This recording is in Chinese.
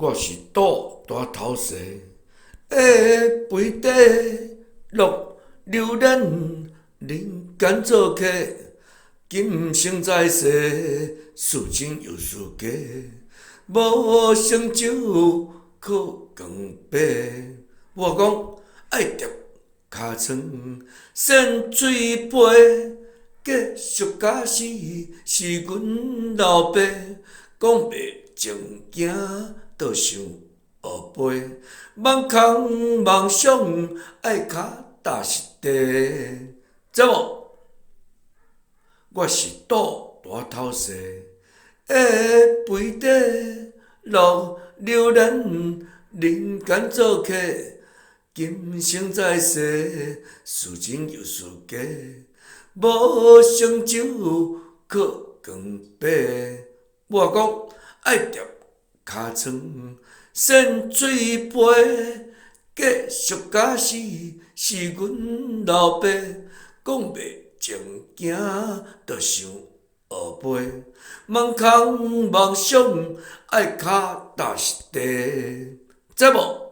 我是倒大头蛇，下肥底落流连人间做客，今生在世，事情又事假，无成就可更白。我讲爱叠尻川，扇水杯。继续假死是阮老爸，讲袂正经，倒想后背。梦空梦想，爱脚踏实地。知无？我是倒大头蛇，下肥底落流连人间做客。今生在世，事情又事假。无成就可更白。我讲爱叠尻川，扇水杯，继续假死是阮老爸，讲袂正经，着想后背。梦空梦想，爱脚踏实地，知无？